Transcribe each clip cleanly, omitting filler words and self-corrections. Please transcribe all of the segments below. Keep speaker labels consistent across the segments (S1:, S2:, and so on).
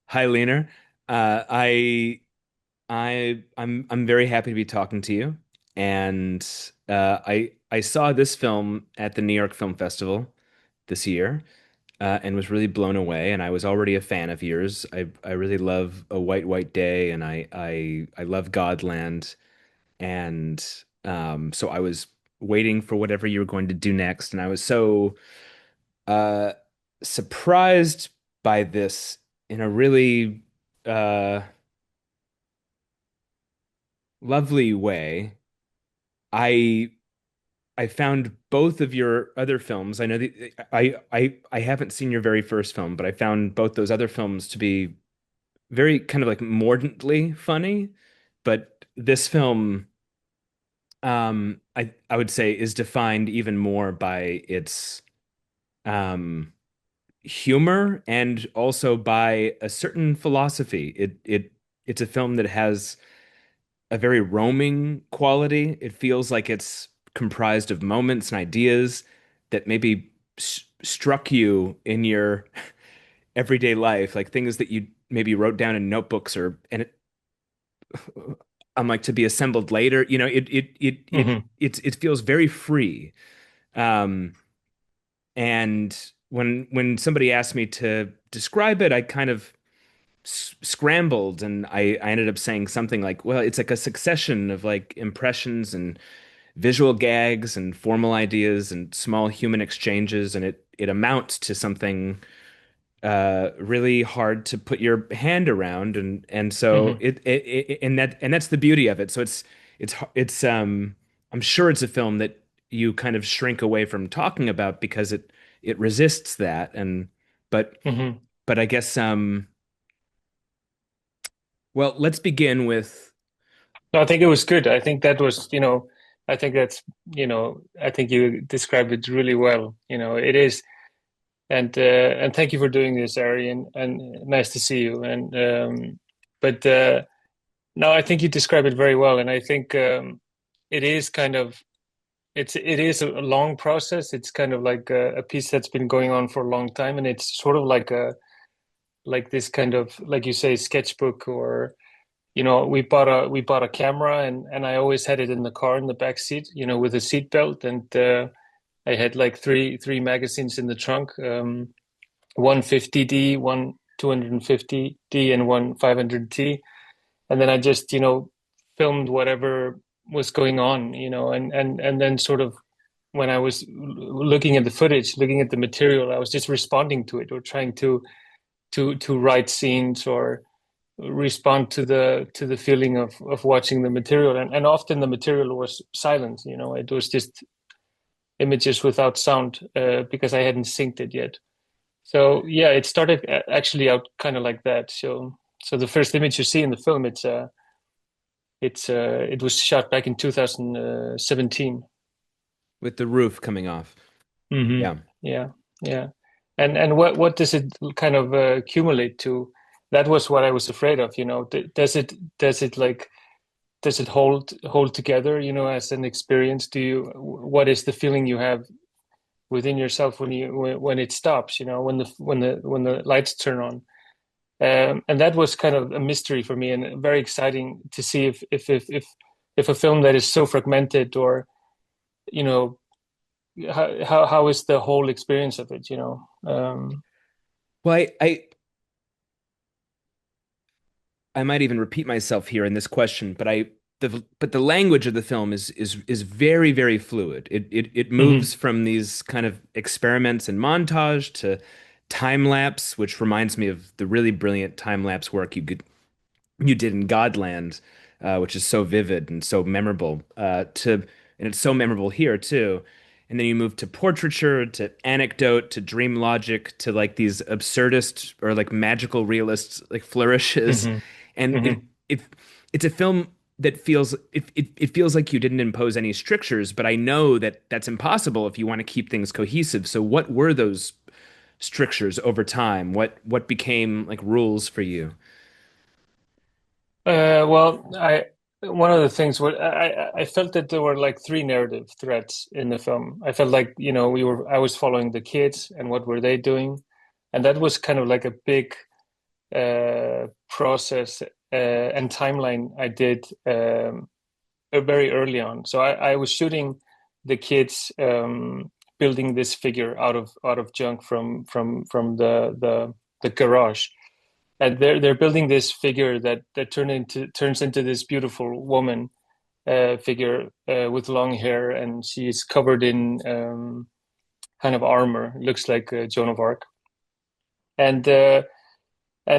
S1: Hi, Hlynur. I'm very happy to be talking to you. And I saw this film at the New York Film Festival this year, and was really blown away. And I was already a fan of yours. I really love A White White Day, and I love Godland. And so I was waiting for whatever you were going to do next, and I was so uh, surprised by this in a really uh, lovely way. I I found both of your other films. I know that I haven't seen your very first film, but I found both those other films to be very kind of like mordantly funny. But this film, I would say, is defined even more by its um humor and also by a certain philosophy. It's a film that has a very roaming quality. It feels like it's comprised of moments and ideas that maybe struck you in your everyday life, like things that you maybe wrote down in notebooks or and it, I'm like to be assembled later.
S2: Hmm.
S1: It feels very free. Um, and when somebody asked me to describe it, I kind of scrambled and I ended up saying something like, well, it's like a succession of like impressions and visual gags and formal ideas and small human exchanges, and it amounts to something really hard to put your hand around, and so
S2: Hmm.
S1: and that's the beauty of it. So it's I'm sure it's a film that you kind of shrink away from talking about because it resists that, and but
S2: Hmm.
S1: but I guess well, let's begin with
S2: No, I think it was good. I think that was, I think that's, I think you described it really well. It is, and thank you for doing this, Ari, and nice to see you. But no, I think you described it very well, and I think it is kind of, it is a long process. It's kind of like a piece that's been going on for a long time, and it's sort of like this kind of, like you say, sketchbook. Or we bought a camera, and I always had it in the car in the back seat, with a seat belt. And I had like three magazines in the trunk, one 50D, one 250D, and one 500T. And then I just, filmed whatever was going on, and then sort of when I was looking at the footage, looking at the material, I was just responding to it, or trying to write scenes, or respond to the feeling of watching the material. And often the material was silent. It was just images without sound, because I hadn't synced it yet. So yeah, it started actually out kind of like that. So the first image you see in the film, it was shot back in 2017.
S1: the roof coming off.
S2: Hmm.
S1: Yeah.
S2: Yeah, yeah. And what does it kind of accumulate to? That was what I was afraid of. Does it like, does it hold together, as an experience? What is the feeling you have within yourself when it stops, when the lights turn on? And that was kind of a mystery for me, and very exciting to see if a film that is so fragmented, or you know how is the whole experience of it.
S1: Well, I might even repeat myself here in this question, but the language of the film is very, very fluid. It
S2: Hmm.
S1: moves from these kind of experiments and montage to time lapse, which reminds me of the really brilliant time lapse work you did in Godland, which is so vivid and so memorable. And it's so memorable here too. And then you move to portraiture, to anecdote, to dream logic, to like these absurdist or like magical realist like flourishes.
S2: Hmm.
S1: And
S2: Hmm.
S1: it it's a film that it feels like you didn't impose any strictures, but I know that that's impossible if you want to keep things cohesive. So what were those strictures over time? What became like rules for you?
S2: Well, one of the things, I felt that there were like three narrative threads in the film. I felt like, I was following the kids and what were they doing, and that was kind of like a big process and timeline I did very early on. So I was shooting the kids building this figure out of junk from the garage, and they're building this figure that turns into this beautiful woman figure with long hair, and she's covered in kind of armor. Looks like Joan of Arc, and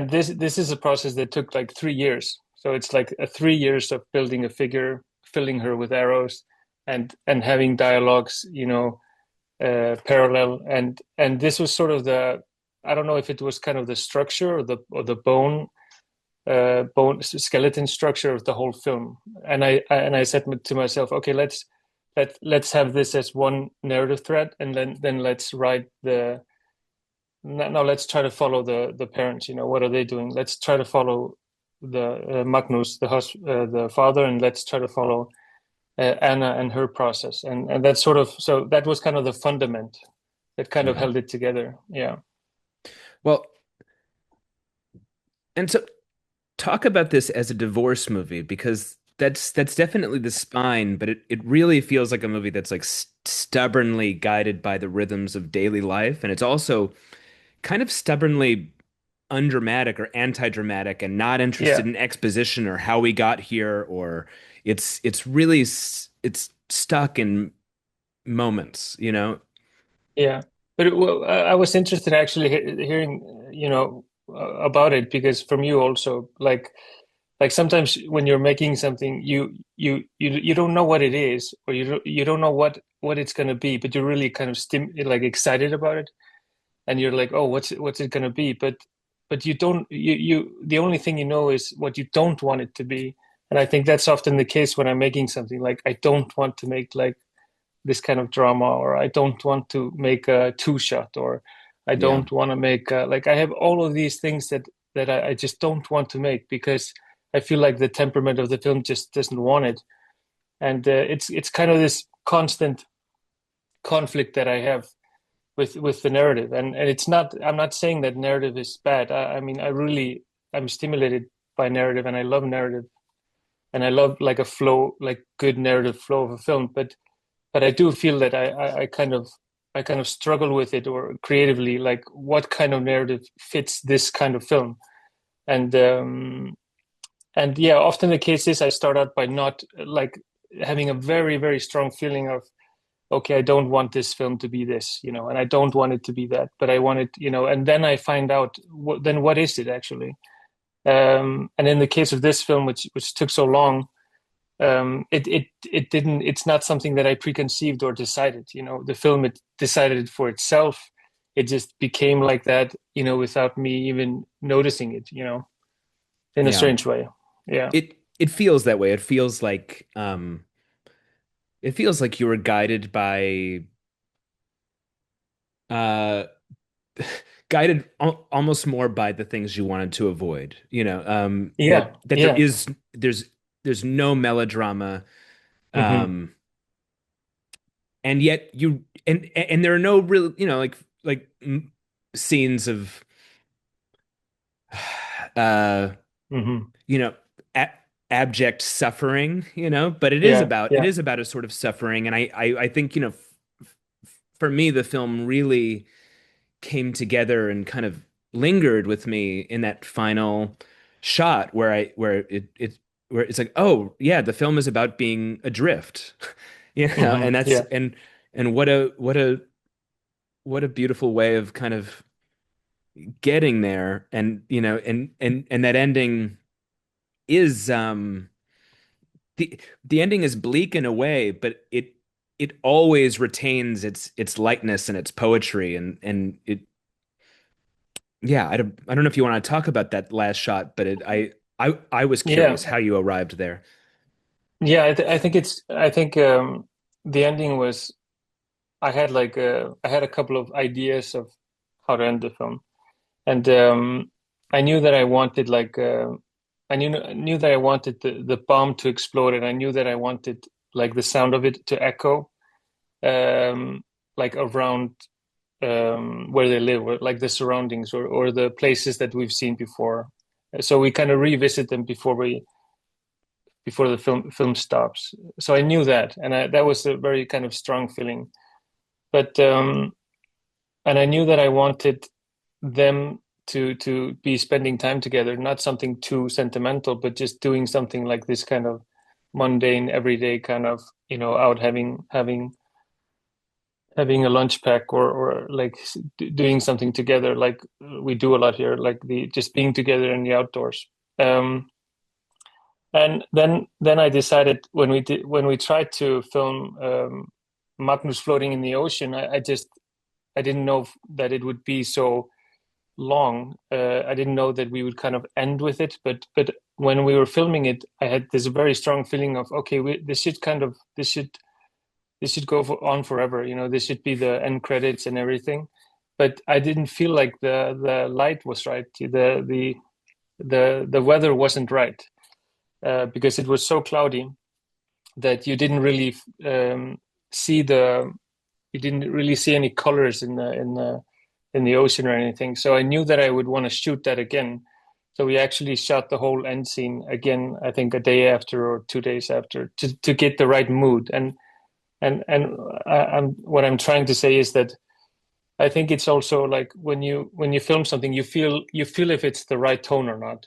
S2: this is a process that took like 3 years. So it's like 3 years of building a figure, filling her with arrows, and having dialogues, parallel. And this was sort of the, I don't know if it was kind of the structure or the bone skeleton structure of the whole film. And I said to myself, okay, let's have this as one narrative thread, and then let's write the now let's try to follow the parents. What are they doing? Let's try to follow the Magnús, the father, and let's try to follow Anna and her process. And that's sort of, so that was kind of the fundament that kind of
S1: Mhm.
S2: held it together. Yeah.
S1: Well, and so talk about this as a divorce movie because that's definitely the spine, but it really feels like a movie that's like stubbornly guided by the rhythms of daily life, and it's also kind of stubbornly undramatic or anti-dramatic and not interested
S2: Yeah.
S1: in exposition or how we got here or it's really it's stuck in moments, you know?
S2: Yeah. But well, I was interested actually hearing, about it, because from you also, like sometimes when you're making something, you don't know what it is, or you don't know what it's going to be, but you're really kind of like excited about it, and you're like, oh, what's it going to be? But you don't the only thing you know is what you don't want it to be. And I think that's often the case when I'm making something. Like, I don't want to make like this kind of drama, or I don't want to make a two shot, or I
S1: Yeah.
S2: don't want to make like, I have all of these things that I just don't want to make, because I feel like the temperament of the film just doesn't want it. And it's kind of this constant conflict that I have with the narrative. And it's not, I'm not saying that narrative is bad. I mean, I'm stimulated by narrative, and I love narrative, and I love like a flow, like good narrative flow of a film. But I do feel that I kind of struggle with it, or creatively, like what kind of narrative fits this kind of film. And yeah, often the case is I start out by not like having a very, very strong feeling of, okay, I don't want this film to be this, and I don't want it to be that, but I want it, and then I find out then what is it actually. And in the case of this film, which took so long, it didn't, it's not something that I preconceived or decided. The film, it decided it for itself. It just became like that, without me even noticing it, in a
S1: Yeah.
S2: strange way. Yeah.
S1: It feels that way. It feels like you were guided by uh guided almost more by the things you wanted to avoid,
S2: Yeah.
S1: that
S2: Yeah.
S1: there's no melodrama,
S2: Hmm.
S1: um and yet and there are no real, like scenes of uh
S2: Hmm.
S1: you know a abject suffering, but
S2: Yeah.
S1: it
S2: Yeah.
S1: is about a sort of suffering, and I think, for me the film really came together and kind of lingered with me in that final shot where it's like, oh yeah, the film is about being adrift.
S2: Hmm.
S1: And that's
S2: Yeah.
S1: and what a beautiful way of kind of getting there. And and that ending is the ending is bleak in a way, but it always retains its lightness and its poetry, and it yeah, I don't know if you want to talk about that last shot, but I was
S2: Yeah.
S1: curious how you arrived there.
S2: Yeah. I think the ending was, I had a couple of ideas of how to end the film. And I knew that I wanted like I knew that I wanted the bomb to explode, and I knew that I wanted like the sound of it to echo, um, like around. where they live, or like the surroundings, or the places that we've seen before. So we kind of revisit them before the film stops. So I knew that, and that was a very kind of strong feeling. But and I knew that I wanted them to be spending time together, not something too sentimental, but just doing something like this kind of mundane, everyday kind of, out having a lunch pack, or like doing something together, like we do a lot here, like the just being together in the outdoors. Um, and then I decided when we tried to film Magnús floating in the ocean, I didn't know that it would be so long. I didn't know that we would kind of end with it, but when we were filming it, I had this very strong feeling of, okay, this should go on forever. This should be the end credits and everything. But I didn't feel like the light was right. The weather wasn't right, because it was so cloudy that see the you didn't really see any colors in the ocean or anything. So I knew that I would want to shoot that again. So we actually shot the whole end scene again, I think a day after or 2 days after, to get the right mood. And what I'm trying to say is that I think it's also like when you film something, you feel if it's the right tone or not.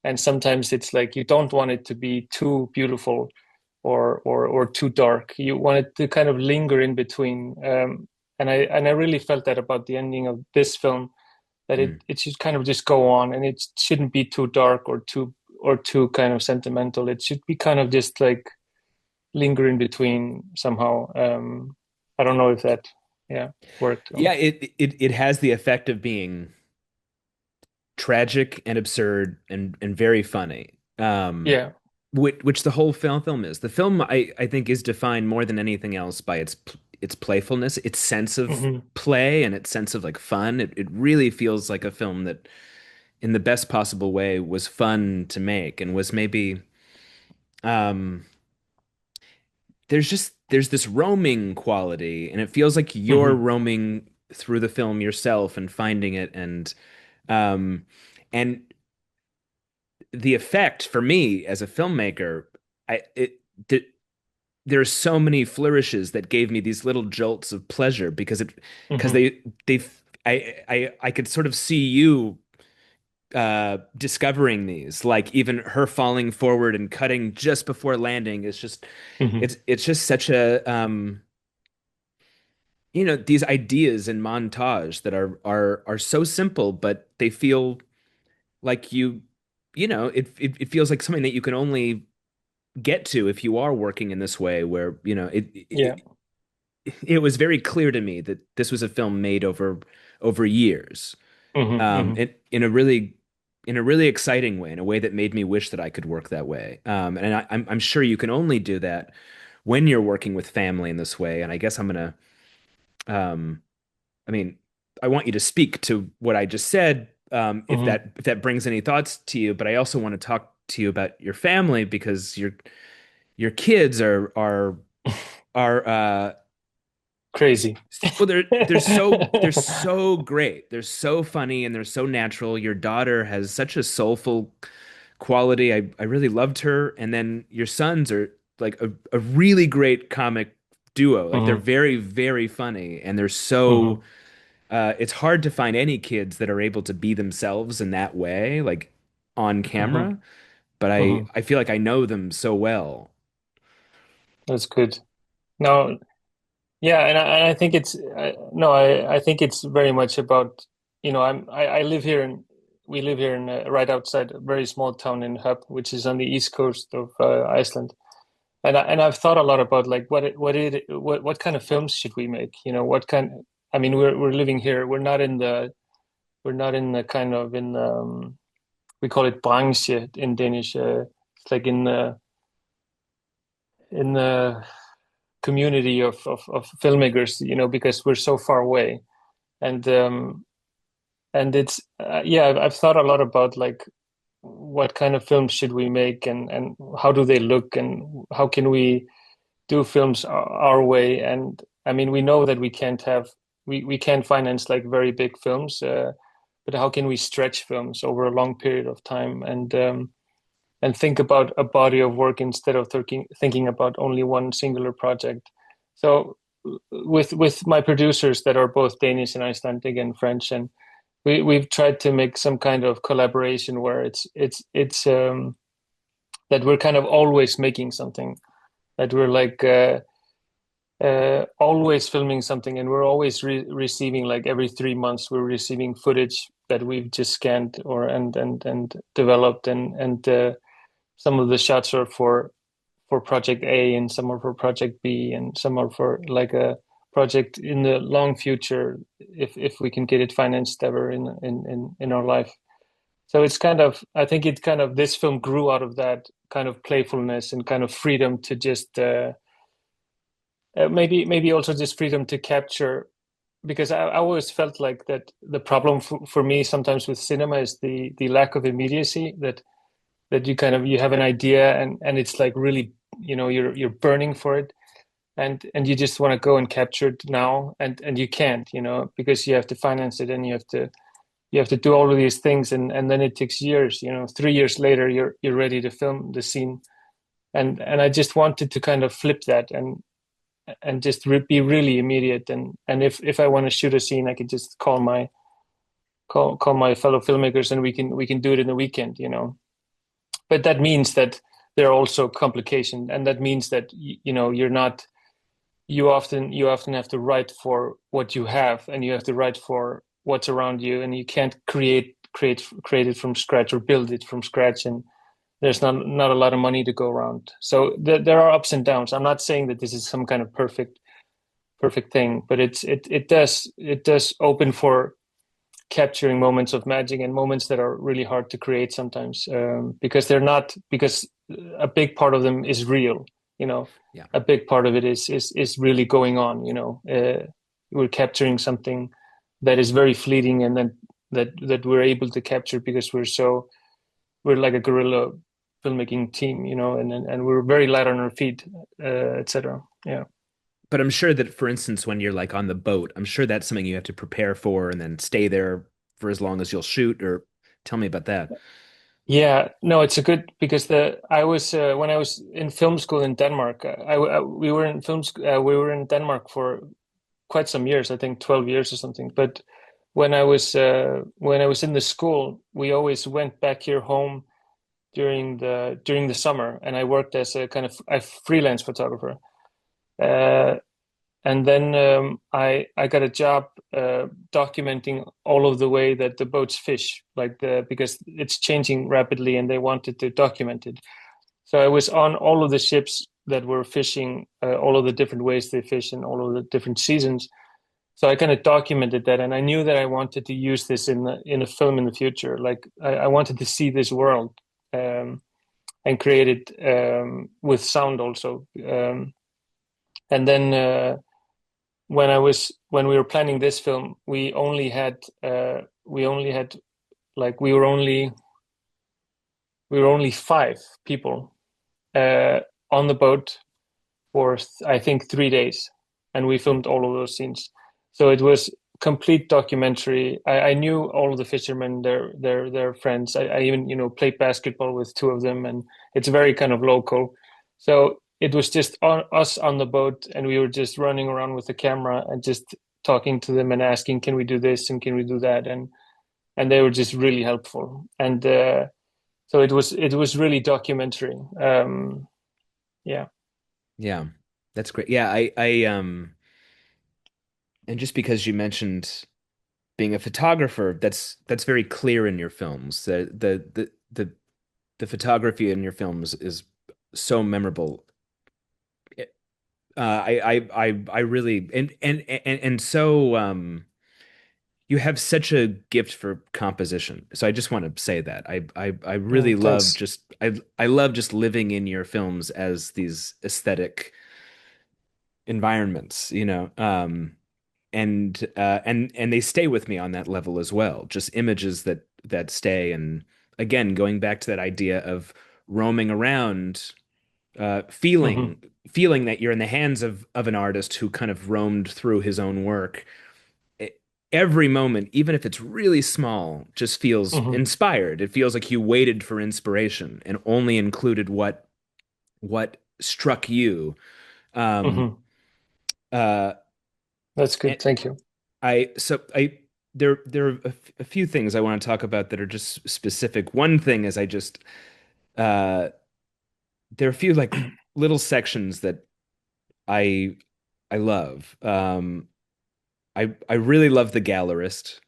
S2: And sometimes it's like you don't want it to be too beautiful or too dark. You want it to kind of linger in between. And I really felt that about the ending of this film, that
S1: Mm.
S2: it should kind of just go on, and it shouldn't be too dark or too kind of sentimental. It should be kind of just like linger in between somehow. I don't know if that, yeah, worked.
S1: Yeah, it has the effect of being tragic and absurd and very funny.
S2: Yeah.
S1: Which the whole film is. The film I think is defined more than anything else by its playfulness, its sense of
S2: Hmm.
S1: play and its sense of like fun. It really feels like a film that in the best possible way was fun to make and was maybe um there's this roaming quality and it feels like you're
S2: Hmm.
S1: roaming through the film yourself and finding it um and the effect for me as a filmmaker, I it th there's so many flourishes that gave me these little jolts of pleasure because
S2: Hmm.
S1: they I could sort of see you discovering these, like even her falling forward and cutting just before landing is just
S2: Hmm.
S1: it's just such a these ideas in montage that are so simple but they feel like it feels like something that you can only get to if you are working in this way where
S2: Yeah.
S1: it was very clear to me that this was a film made over years,
S2: Hmm. Hmm.
S1: in a really exciting way, in a way that made me wish that I could work that way. And I'm sure you can only do that when you're working with family in this way. And I guess I'm gonna um, I mean, I want you to speak to what I just said,
S2: Hmm.
S1: if that brings any thoughts to you, but I also want to talk to you about your family because your kids are
S2: Crazy.
S1: well, they're so great. They're so funny and they're so natural. Your daughter has such a soulful quality. I really loved her. And then your sons are like a really great comic duo. Like they're
S2: Hmm.
S1: very, very funny and they're
S2: Hmm.
S1: so it's hard to find any kids that are able to be themselves in that way, like on
S2: Hmm.
S1: camera. But
S2: Hmm.
S1: I feel like I know them so well.
S2: That's good. No, yeah, and I think it's no, I think it's very much about, I live here in we live here in right outside a very small town in Hub, which is on the east coast of Iceland. And I've thought a lot about like what kind of films should we make? What kind, I mean, we're living here. We're not in the kind of in we call it branche in Danish. It's like in the community of filmmakers, because we're so far away. And it's yeah, I've thought a lot about like what kind of films should we make, and how do they look, and how can we do films our way. And I mean, we know that we can't have we can finance like very big films, but how can we stretch films over a long period of time and think about a body of work instead of thinking about only one singular project. So with my producers that are both Danish and Icelandic and French, and we've tried to make some kind of collaboration where it's that we're kind of always making something, that we're like always filming something, and we're always receiving, like every 3 months we're receiving footage that we've just scanned or and developed, and some of the shots are for project A, and some are for project B, and some are for like a project in the long future if we can get it financed ever in our life. So it's kind of, I think it kind of, this film grew out of that kind of playfulness and kind of freedom to just maybe also just freedom to capture, because I always felt like that the problem for me sometimes with cinema is the lack of immediacy, that you kind of, you have an idea and it's like really, you're burning for it, and you just want to go and capture it now, and you can't, because you have to finance it, and you have to do all of these things, and then it takes years, 3 years later you're ready to film the scene, and I just wanted to kind of flip that and just be really immediate, and if I want to shoot a scene, I could just call my fellow filmmakers, and we can do it in a weekend, but that means that there are also complications, and that means that you're not, you often have to write for what you have, and you have to write for what's around you, and you can't create it from scratch or build it from scratch, and there's not a lot of money to go around. So there are ups and downs. I'm not saying that this is some kind of perfect thing, but it does open for capturing moments of magic and moments that are really hard to create sometimes, because a big part of them is real.
S1: Yeah.
S2: A big part of it is really going on. We're capturing something that is very fleeting, and then that we're able to capture because we're like a guerrilla filmmaking team, and we're very light on our feet, etc. Yeah.
S1: But I'm sure that, for instance, when you're like on the boat, I'm sure that's something you have to prepare for and then stay there for as long as you'll shoot, or tell me about that.
S2: Yeah, no, it's a good, because the I was when I was in film school in Denmark, we were in we were in Denmark for quite some years, I think 12 years or something. But when I was in the school, we always went back here home during the summer, and I worked as a kind of a freelance photographer. Uh, and then I got a job documenting all of the way that the boats fish, because it's changing rapidly, and they wanted to document it. So I was on all of the ships that were fishing, all of the different ways they fish, and all of the different seasons. So I kind of documented that, and I knew that I wanted to use this in a film in the future. Like I wanted to see this world, and create it with sound also. And then when we were planning this film, we only had like we were only 5 people on the boat for I think 3 days, and we filmed all of those scenes. So it was complete documentary. I knew all of the fishermen, their friends. I even played basketball with 2 of them, and it's very kind of local. So it was just us on the boat, and we were just running around with the camera and just talking to them and asking, "Can we do this and can we do that?" And they were just really helpful. And so it was really documentary. Yeah.
S1: Yeah, that's great. Yeah, and just because you mentioned being a photographer, that's very clear in your films. The photography in your films is so memorable. I really and so you have such a gift for composition. So I just want to say that I really love
S2: Thanks.
S1: just I love just living in your films as these aesthetic environments, and they stay with me on that level as well. Just images that stay. And again, going back to that idea of roaming around,
S2: Hmm.
S1: feeling that you're in the hands of an artist who kind of roamed through his own work. every moment, even if it's really small, just feels
S2: Hmm.
S1: inspired. It feels like you waited for inspiration and only included what struck you. Um,
S2: Hmm.
S1: uh,
S2: That's
S1: and
S2: good. Thank you.
S1: I there are a few things I want to talk about that are just specific. One thing is I just uh, there are a few like little sections that I I love. I really love the gallerist.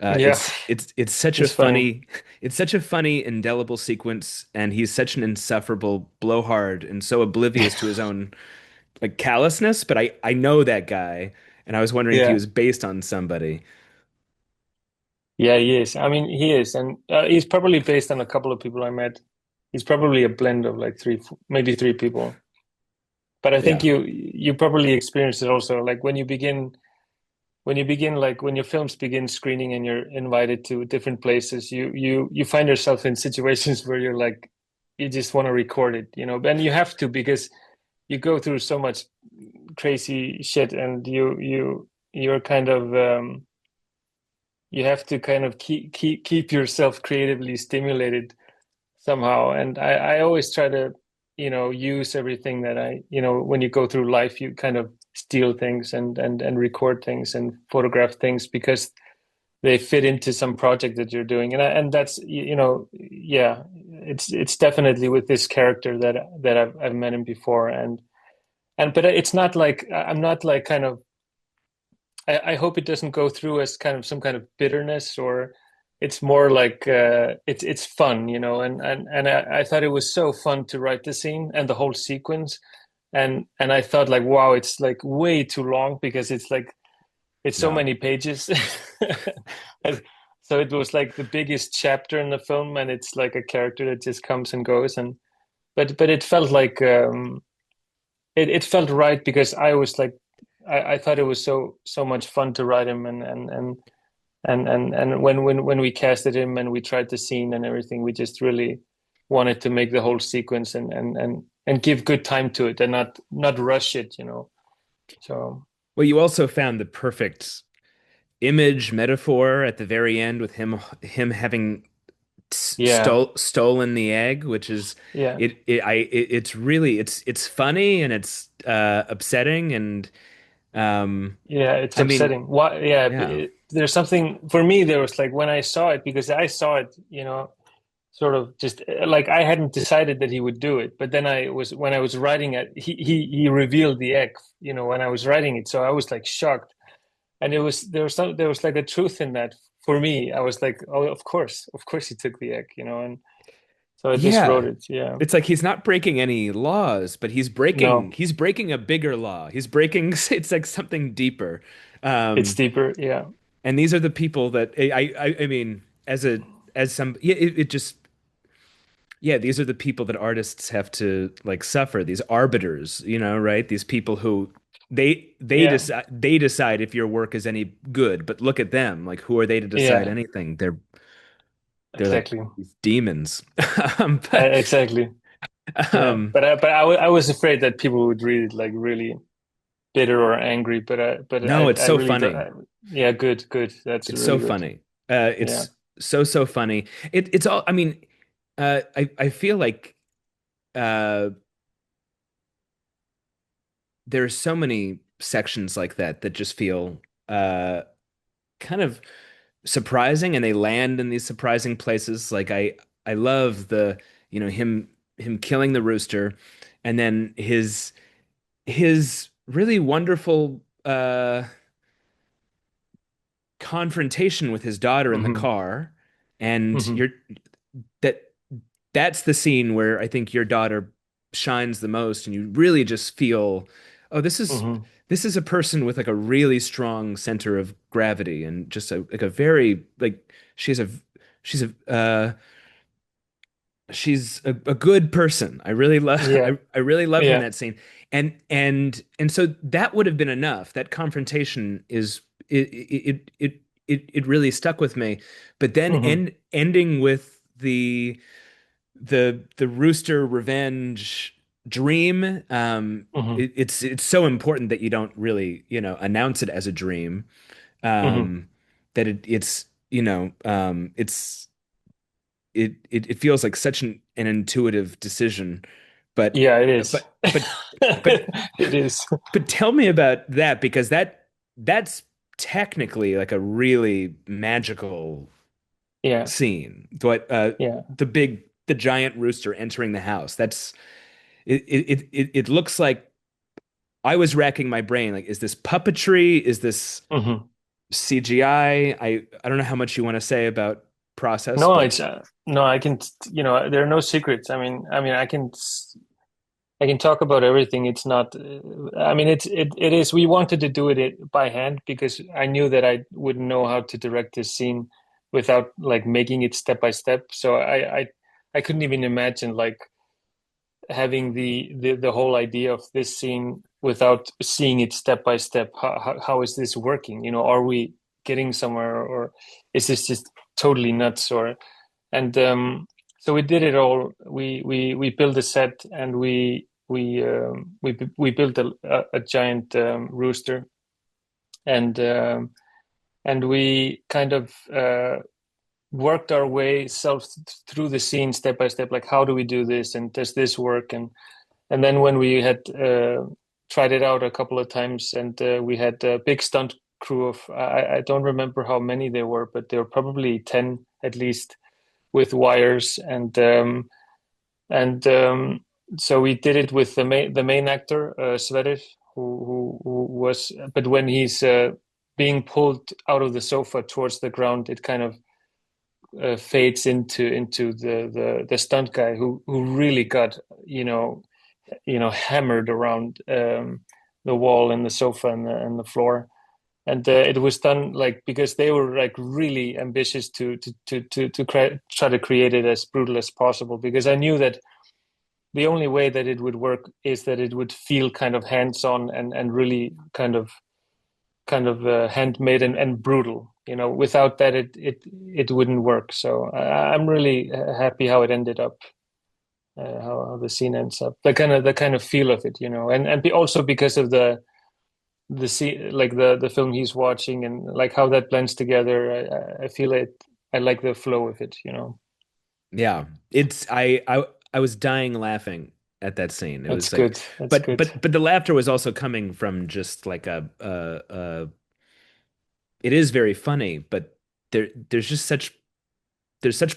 S2: Yeah,
S1: It's such a
S2: it's funny.
S1: funny it's such a funny indelible sequence, and he's such an insufferable blowhard and so oblivious to his own like callousness. But I know that guy, and I was wondering if he
S2: Yeah.
S1: was based on somebody.
S2: Yeah, he is. I mean, he is, and he's probably based on a couple of people I met. He's probably a blend of like maybe three people. But I think
S1: Yeah,
S2: you probably experience it also. Like when you begin, like when your films begin screening and you're invited to different places, you find yourself in situations where you're like, you just want to record it, and you have to because you go through so much crazy shit, and you're kind of you have to kind of keep yourself creatively stimulated somehow. And I always try to, use everything that when you go through life, you kind of steal things and record things and photograph things because they fit into some project that you're doing. And that's, yeah, it's definitely with this character that I've met him before. But it's not like, I'm not like kind of, I hope it doesn't go through as kind of some kind of bitterness, or it's more like it's fun, and I thought it was so fun to write the scene and the whole sequence, and I thought like, wow, it's like way too long because it's like it's so
S1: no.
S2: many pages. And so it was like the biggest chapter in the film, and it's like a character that just comes and goes, and but it felt like it felt right because I was like I thought it was so much fun to write him, and when we casted him and we tried the scene and everything, we just really wanted to make the whole sequence and give good time to it and not rush it. So
S1: Well, you also found the perfect image metaphor at the very end with him having
S2: yeah,
S1: stolen the egg, which is
S2: yeah,
S1: it's really it's funny and it's upsetting and um
S2: yeah, it's
S1: I mean,
S2: upsetting. Why? Yeah,
S1: yeah.
S2: there's something for me. There was like when I saw it, because I saw it, sort of just like I hadn't decided that he would do it, but then I was when I was writing it, he revealed the egg, when I was writing it, so I was like shocked, and there was like a truth in that for me. I was like, oh, of course he took the egg, and so I just wrote
S1: Yeah.
S2: it. Yeah,
S1: It's like he's not breaking any laws, but
S2: no,
S1: he's breaking a bigger law. He's breaking it's like something deeper.
S2: it's
S1: Um
S2: deeper. Yeah,
S1: and these are the people that I mean as some yeah it just yeah, these are the people that artists have to like suffer, these arbiters, right? These people who
S2: yeah,
S1: they decide if your work is any good, but look at them. Like who are they to decide
S2: yeah,
S1: anything? They're like
S2: exactly.
S1: these demons. But
S2: Exactly. Yeah,
S1: um
S2: but I was afraid that people would read it like really bitter or angry, but
S1: no, it's
S2: I
S1: so
S2: really don't.
S1: funny.
S2: Yeah, good, good. That's
S1: It's so
S2: really good.
S1: funny.
S2: Yeah.
S1: It's so funny. It's all I mean, I feel like uh there's so many sections like that that just feel uh kind of surprising, and they land in these surprising places. Like I love the him killing the rooster, and then his really wonderful confrontation with his daughter in the
S2: Hmm.
S1: car. And
S2: Hmm.
S1: you're that that's the scene where I think your daughter shines the most, and you really just feel, oh,
S2: Hmm.
S1: this is a person with like a really strong center of gravity, and just like a very like she's a good person. I really love
S2: Yeah.
S1: I really love her in
S2: Yeah.
S1: that scene. And so that would have been enough. That confrontation is it really stuck with me. But then
S2: Hmm.
S1: ending with the rooster revenge dream,
S2: Hmm.
S1: it's so important that you don't really, announce it as a dream.
S2: Hmm.
S1: Um that it's it feels like such an intuitive decision, but
S2: Yeah, it is.
S1: but but but
S2: It is.
S1: but tell me about that because that's technically like a really magical
S2: Yeah,
S1: scene. What
S2: yeah.
S1: the giant rooster entering the house. It looks like I was racking my brain. Like, is this puppetry? Is this
S2: Hmm.
S1: CGI? I don't know how much you want to say about process,
S2: No,
S1: but
S2: it's no. I can, there are no secrets. I can talk about everything. It's not. I mean, it is. We wanted to do it by hand because I knew that I wouldn't know how to direct this scene without like making it step by step. So I couldn't even imagine like having the whole idea of this scene without seeing it step by step. How is this working? Are we getting somewhere, or is this just totally nuts? And so we did it all. We built a set, and we built a giant rooster, and we kind of worked our way self through the scene step by step. Like, how do we do this, and does this work? And then when we had tried it out a couple of times, and we had a big stunt crew of I don't remember how many there were, but there were probably 10 at least with wires and so we did it with the main actor Sverrir who was but when he's being pulled out of the sofa towards the ground it kind of fades into the stunt guy who really got hammered around the wall and the sofa and the floor and it was done like because they were like really ambitious to try to create it as brutal as possible because I knew that the only way that it would work is that it would feel kind of hands-on and really kind of handmade and brutal. Without that it wouldn't work. So I'm really happy how it ended up, how the scene ends up, the kind of feel of it, also because of the scene, like the film he's watching and like how that blends together. I feel it. I like the flow of it.
S1: yeah, I was dying laughing at that scene. It
S2: That's
S1: was like,
S2: good. That's
S1: but
S2: good.
S1: but but the laughter was also coming from just like it is very funny, but there's such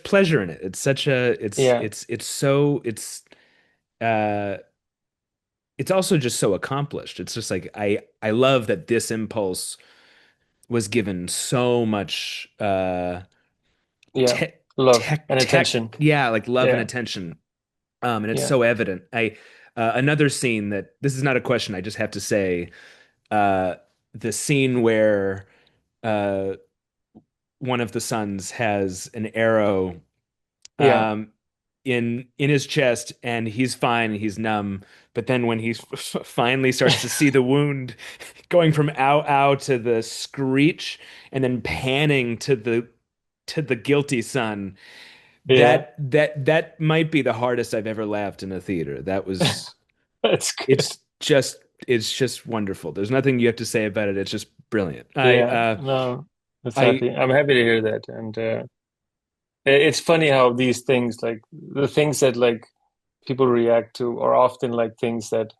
S1: pleasure in it. It's such a
S2: Yeah.
S1: uh it's also just so accomplished. It's just like I love that this impulse was given so much
S2: Yeah.
S1: tech
S2: Love and
S1: tech
S2: attention.
S1: yeah, like love and
S2: Yeah.
S1: attention. And it's
S2: Yeah.
S1: so evident. I Another scene that this is not a question, I just have to say, uh the scene where uh one of the sons has an arrow
S2: Yeah.
S1: um in his chest and he's fine, he's numb, but then when he finally starts to see the wound going from ow ow to the screech and then panning to the guilty son,
S2: Yeah.
S1: that might be the hardest I've ever laughed in a theater. That was
S2: That's good.
S1: it's just it's just wonderful. There's nothing you have to say about it. It's just brilliant.
S2: Yeah. No, that's
S1: I
S2: happy. I'm happy to hear that. And it's funny how these things, like the things that like people react to, are often like things that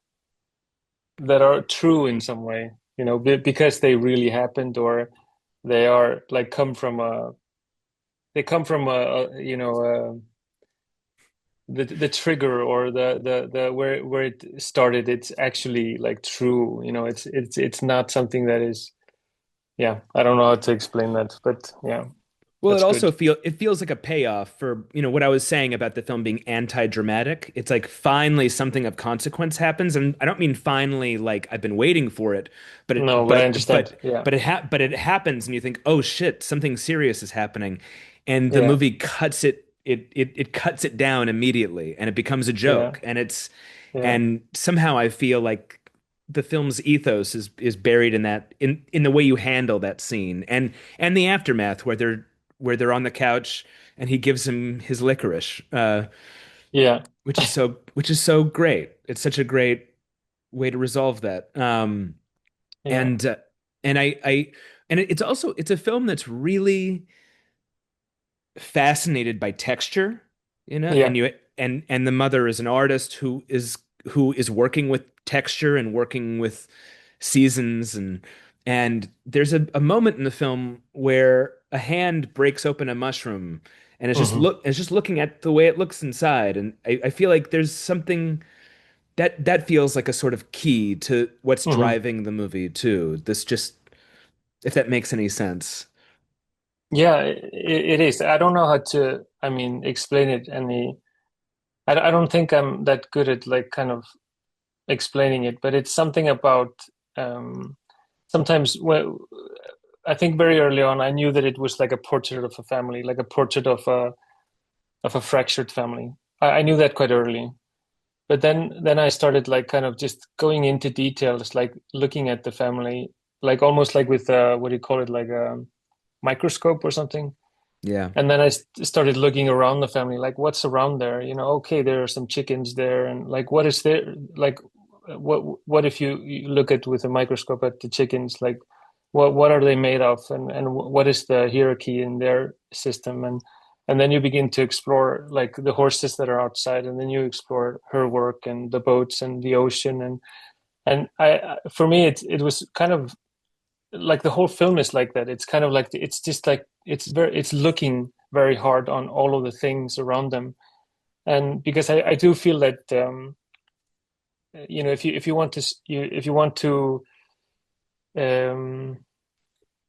S2: are true in some way. Because they really happened, or they are like come from the trigger or the where it started. It's actually like true. It's not something that is. Yeah, I don't know how to explain that, but yeah,
S1: Well,
S2: that's good.
S1: it feels like a payoff for, what I was saying about the film being anti-dramatic. It's like finally something of consequence happens, and I don't mean finally like I've been waiting for it, but
S2: No,
S1: it
S2: but I understand. Yeah,
S1: but it happens and you think, "Oh shit, something serious is happening." And the
S2: yeah,
S1: movie it cuts it down immediately and it becomes a
S2: yeah,
S1: joke.
S2: yeah,
S1: And somehow I feel like the film's ethos is buried in that in the way you handle that scene and the aftermath where they're on the couch and he gives him his licorice,
S2: yeah,
S1: which is so great. It's such a great way to resolve that.
S2: yeah,
S1: And and And it's also it's a film that's really fascinated by texture, you know,
S2: Yeah.
S1: and the mother is an artist who is working with texture and working with seasons and there's a moment in the film where a hand breaks open a mushroom and
S2: Hmm.
S1: it's just looking at the way it looks inside and I feel like there's something that feels like a sort of key to what's
S2: Hmm.
S1: driving the movie too. This just if that makes any sense.
S2: Yeah, it is. I don't know how to, I mean, explain it I don't think I'm that good at like kind of explaining it, but it's something about um, sometimes well, I think very early on I knew that it was like a portrait of a family, like a portrait of a fractured family. I knew that quite early. But then I started like kind of just going into details, like looking at the family, like almost like with what do you call it, like a microscope or something.
S1: Yeah.
S2: And then I started looking around the family, like what's around there? You know, okay, there are some chickens there, and like what is there? Like, what if you look at with a microscope at the chickens? Like, what are they made of, and what is the hierarchy in their system? And then you begin to explore like the horses that are outside, and then you explore her work and the boats and the ocean, and for me it was kind of like the whole film is like that. It's kind of like it's just like it's looking very hard on all of the things around them, and because I do feel that you know if you want to if you want to um,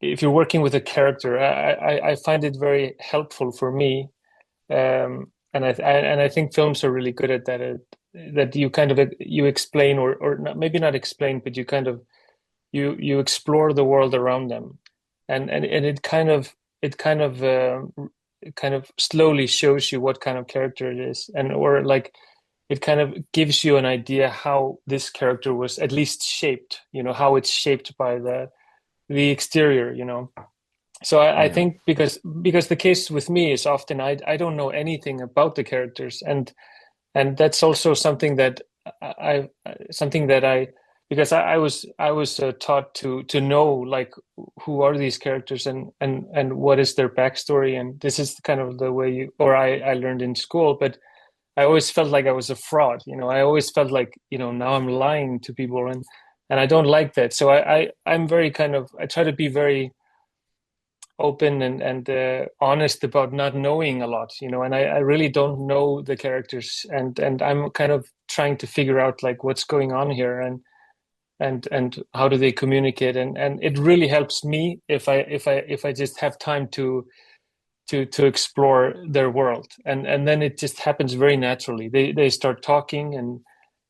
S2: if you're working with a character, I find it very helpful for me, and I think films are really good at that. That you kind of you explain or not, maybe not explain, but you kind of you explore the world around them, and it kind of slowly shows you what kind of character it is, and or like it kind of gives you an idea how this character was at least shaped, you know, how it's shaped by the exterior, you know. So I
S1: Yeah.
S2: think because the case with me is often I don't know anything about the characters, and that's also something that something that I because I was taught to know like who are these characters and what is their backstory, and this is kind of the way you or I learned in school, but I always felt like I was a fraud, you know. I always felt like, you know, now I'm lying to people, and I don't like that. So I'm very kind of I try to be very open and honest about not knowing a lot, you know, and I really don't know the characters, and I'm kind of trying to figure out like what's going on here, and how do they communicate, and it really helps me if I just have time to explore their world, and then it just happens very naturally. They start talking, and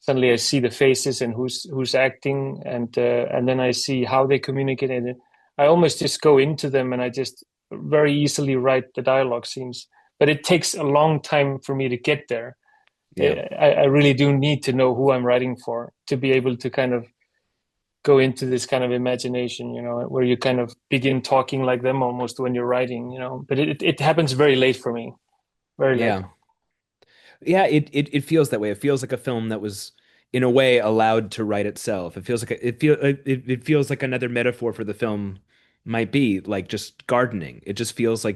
S2: suddenly I see the faces and who's acting, and then I see how they communicate, and I almost just go into them, and I just very easily write the dialogue scenes. But it takes a long time for me to get there.
S1: Yeah.
S2: I really do need to know who I'm writing for to be able to kind of go into this kind of imagination, you know, where you kind of begin talking like them almost when you're writing, you know. But it happens very late for me, very late.
S1: Yeah. Yeah, it feels that way. It feels like a film that was in a way allowed to write itself. It feels like it feels like another metaphor for the film might be like just gardening. It just feels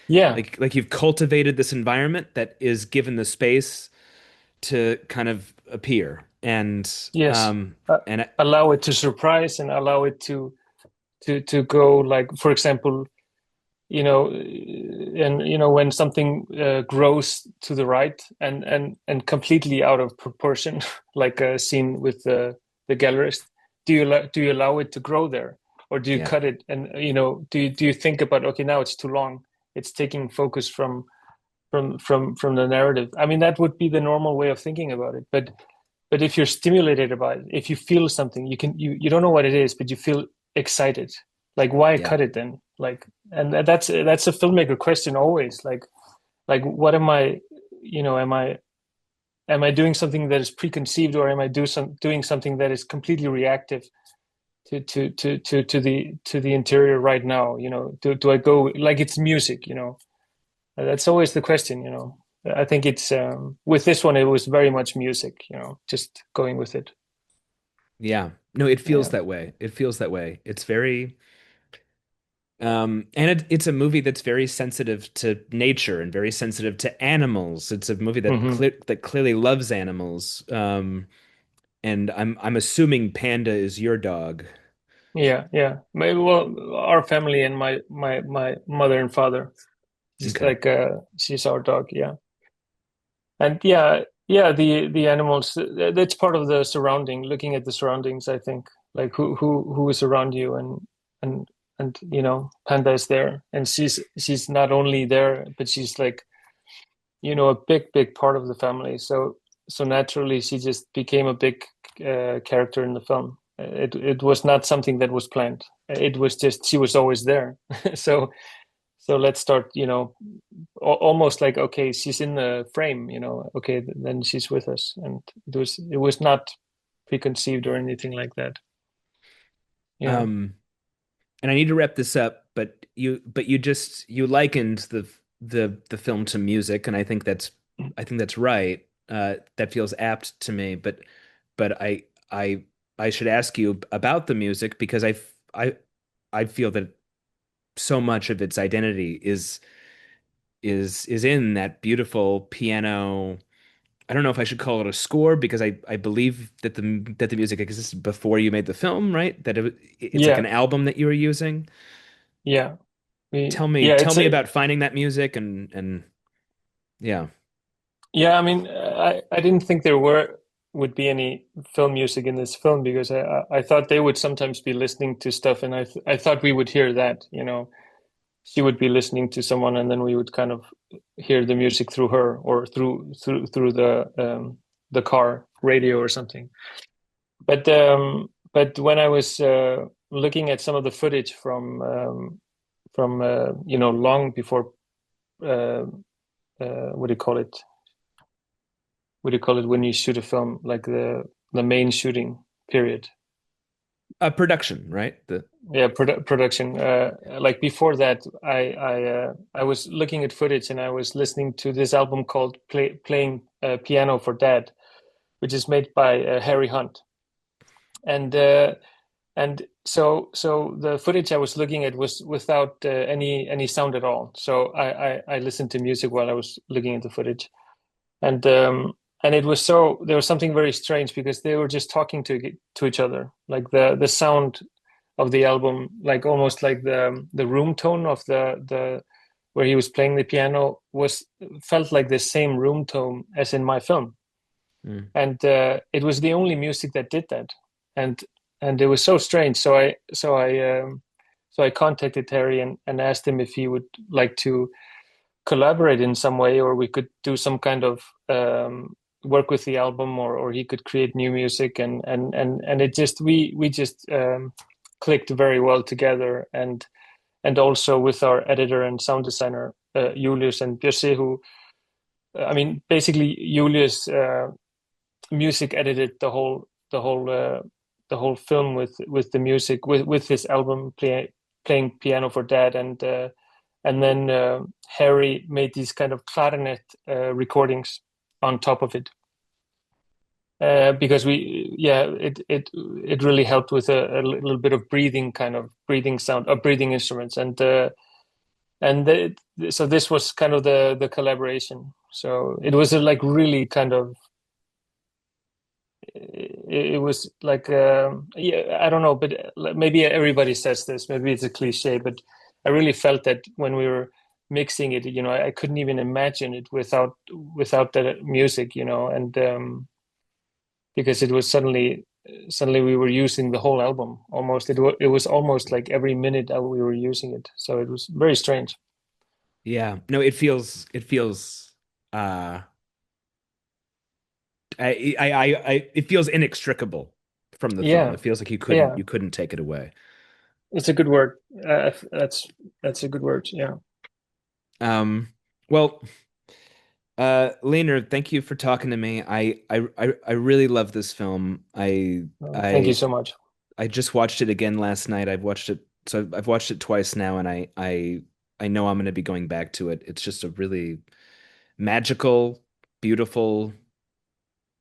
S2: Yeah,
S1: like you've cultivated this environment that is given the space to kind of appear.
S2: yes.
S1: Um
S2: Uh,
S1: and
S2: Allow it to surprise and allow it to go like, for example, you know, and you know when something grows to the right and completely out of proportion, like a scene with the gallerist. Do you allow it to grow there, or do you
S1: yeah,
S2: cut it? And you know, do you think about, okay, now it's too long. It's taking focus from the narrative. I mean, that would be the normal way of thinking about it. But if you're stimulated about it, if you feel something, you don't know what it is, but you feel excited. Like, why
S1: yeah,
S2: cut it then? Like, and that's a filmmaker question always. Like, what am I? You know, am I doing something that is preconceived, or am I doing something that is completely reactive to the interior right now? You know, do I go like it's music? You know, that's always the question, you know. I think it's with this one, it was very much music, you know, just going with it.
S1: yeah. No, it feels
S2: Yeah.
S1: that way. It feels that way. It's very And it's a movie that's very sensitive to nature and very sensitive to animals. It's a movie that
S2: Hmm.
S1: clearly loves animals. And I'm assuming Panda is your dog.
S2: Yeah, yeah. Well, our family and my mother and father. She's
S1: Okay.
S2: like she's our dog. Yeah. And yeah, yeah, the animals, that's part of the surrounding, looking at the surroundings, I think. Like who is around you, and Panda is there, and she's not only there, but she's like, a big part of the family. So naturally she just became a big character in the film. It was not something that was planned. It was just she was always there. So so let's start, almost like, okay, she's in the frame, okay, then she's with us. And it was not preconceived or anything like that. Yeah.
S1: Um, and I need to wrap this up, but you likened the film to music, and I think that's right. That feels apt to me, but I should ask you about the music because I I feel that so much of its identity is in that beautiful piano. I don't know if I should call it a score because I believe that the music existed before you made the film, right? It's like an
S2: Yeah.
S1: album that you were using.
S2: Yeah. Yeah,
S1: Tell
S2: it's
S1: me
S2: a
S1: about finding that music and yeah.
S2: yeah, I mean, I didn't think there would be any film music in this film because I thought they would sometimes be listening to stuff, and I thought we would hear that, she would be listening to someone, and then we would kind of hear the music through her, or through the car radio or something. But when I was looking at some of the footage from long before, uh, what do you call it? What do you call it when you shoot a film, like the main shooting period?
S1: Production, right? The
S2: Yeah, production. Like before that, I was looking at footage, and I was listening to this album called Playing Piano for Dad, which is made by Harry Hunt. And so the footage I was looking at was without any sound at all. So I listened to music while I was looking at the footage. And it was, there was something very strange because they were just talking to each other. Like the sound of the album, like almost like the room tone of the where he was playing the piano was felt like the same room tone as in my film.
S1: mm.
S2: And it was the only music that did that. And it was so strange. So I contacted Terry, and asked him if he would like to collaborate in some way, or we could do some kind of work with the album, or he could create new music. And it just, we just clicked very well together. And also with our editor and sound designer, Julius and Björsi, who, I mean, basically Julius music edited the whole film with the music, with his album playing piano for dad. And then Harry made these kind of clarinet recordings on top of it, because it really helped with a little bit of breathing, kind of breathing sound, breathing instruments. So this was kind of the collaboration. So it was like really kind of, it was like, yeah, I don't know, but maybe everybody says this, maybe it's a cliche, but I really felt that when we were mixing it, I couldn't even imagine it without that music, and because it was suddenly we were using the whole album almost. It was almost like every minute we were using it, so it was very strange.
S1: Yeah. No, it feels uh it feels inextricable from the film.
S2: Yeah,
S1: It feels like
S2: yeah,
S1: you couldn't take it away.
S2: it's a good word. That's a good word. Yeah.
S1: Um, well, Hlynur, thank you for talking to me. I really love this film.
S2: Thank you so much.
S1: I just watched it again last night. I've watched it twice now, and I know I'm going to be going back to it. It's just a really magical, beautiful,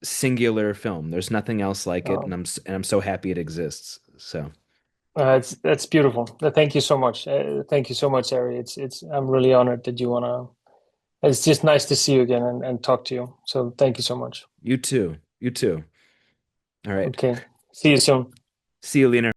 S1: singular film. There's nothing else like it,
S2: Um,
S1: and I'm so happy it exists. So,
S2: It's that's beautiful. Thank you so much. Thank you so much, Ari. It's I'm really honored that you wanna. It's just nice to see you again and talk to you. So thank you so much.
S1: You too. You too. All right.
S2: Okay. See you soon.
S1: See you, Lena.